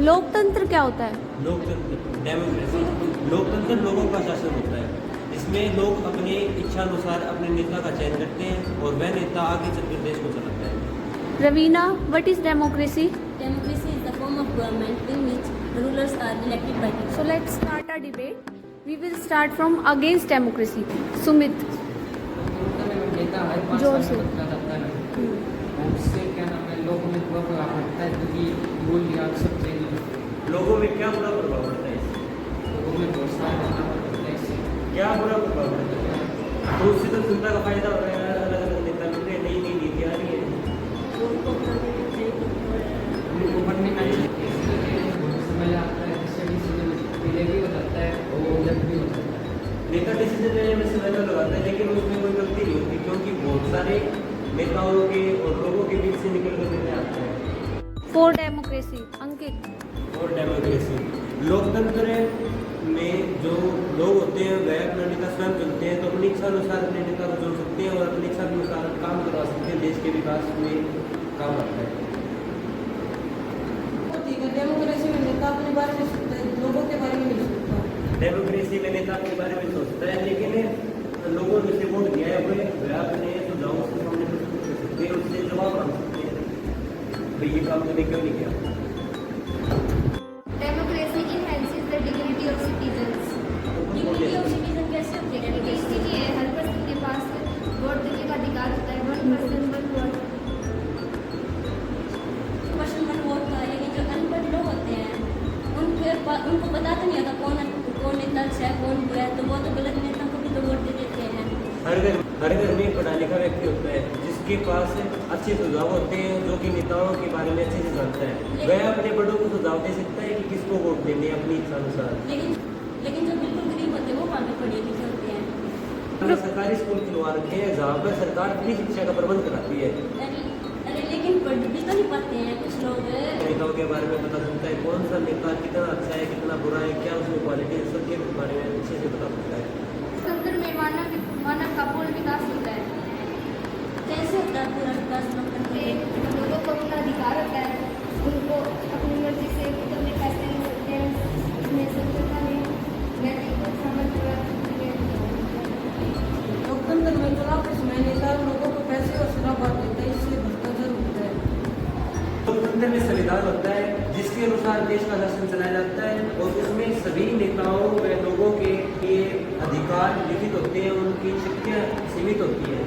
लोकतंत्र क्या होता है? लोकतंत्र डेमोक्रेसी, लोकतंत्र लोगों का शासन होता है। इसमें लोग अपने इच्छानुसार अपने नेता का चयन करते हैं और वह नेता आगे चलकर देश को चलाता है। Ravina, what is democracy? Democracy is the form of government in which the rulers are elected by people. So let's start our debate. We will start from against democracy. Sumit. नेता हर 5 जोर साल से। में बदला जाता है और उससे क्या नाम है लोगों में बुरा प्रभाव पड़ता है क्योंकि बोल दिया सब चेंज हो जाता है। लोगों में क्या बुरा प्रभाव पड़ता है इससे? लोगों में भरोसा करना पड़ता है इससे। क्या बुरा प्रभाव पड़ता है? तो उससे तो जनता का फायदा हो रहा है, अलग अलग नेता मिल रहे हैं, नई नई नीतियाँ आ रही है। उनको पढ़ने का समय आता है जिससे डिसीजन डिले भी हो जाता है और जल्द भी हो जाता है। नेता डिसीजन लेने में समय तो लगाता है लेकिन उसमें कोई गलती नहीं होती क्योंकि बहुत सारे नेताओं के और लोगों के बीच से निकल कर निर्णय आता है। For democracy. Ankit. और डेमोक्रेसी, लोकतंत्र में जो लोग होते हैं वह अपना नेता स्वयं चुनते हैं तो अपनी इच्छा अनुसार अपने नेता को चुन सकते हैं और अपनी इच्छा के अनुसार काम करवा सकते हैं, देश के विकास में काम आता है। डेमोक्रेसी में नेता अपने बारे में सोचता है, लोगों के बारे में नहीं सोचता। डेमोक्रेसी में नेता अपने बारे में सोचता है लेकिन लोगों ने उसे वोट दिया है वह अपने सुझावों से सामने प्रस्तुत कर सकते हैं, उससे जवाब मांग सकते हैं भाई ये काम मैंने क्यों नहीं किया। Democracy enhances the dignity of citizens. Dignity of citizen कैसे होती है डेमोक्रेसी? इसलिए हर पर्सन के पास वोट देने का अधिकार होता है। One person one vote. Person one vote का, लेकिन जो अनपढ़ लोग होते हैं उनको पता तो नहीं होता कौन नेता अच्छा है कौन बुरा है, तो वो तो गलत नेता को भी तो वोट दे देते हैं। हर घर में एक पढ़ा लिखा व्यक्ति होता है जिसके पास अच्छे सुझाव होते हैं जो कि नेताओं के बारे में अच्छे से जानता है, वह अपने बड़ों को सुझाव दे सकता है कि किसको वोट देने अपनी इच्छा अनुसार। लेकिन जो बिल्कुल गरीब होते हैं वो कहाँ पे पढ़े लिखे होते हैं। हमने सरकारी स्कूल खुलवा रखे हैं जहाँ पर सरकार फ्री शिक्षा का प्रबंध कराती है। अरे लेकिन पढ़ भी तो नहीं पाते हैं कुछ लोग। नेताओं के बारे में पता चलता है कौन सा नेता कितना अच्छा है कितना बुरा है, क्या उसमें क्वालिटी है, सबके बारे में अच्छे से पता चलता है। लोकतंत्र में मानव का पूर्ण विकास होता है। कैसे होता है पूरा विकास लोकतंत्र में? लोगों को अपना अधिकार होता है, उनको अपनी मर्जी से अपने फैसले ले सकते हैं। इसमें स्वतंत्रता में नैतिक सामर्थ्य लोकतंत्र में चुनाव के समय नेता लोगों को पैसे और शराब बांट देता है, इससे भ्रष्टाचार होता है। लोकतंत्र में संविधान होता है जिसके अनुसार देश का शासन चलाया जाता है और उसमें सभी नेताओं व लोगों के लिए अधिकार लिखित होते हैं, उनकी शक्तियाँ सीमित होती हैं।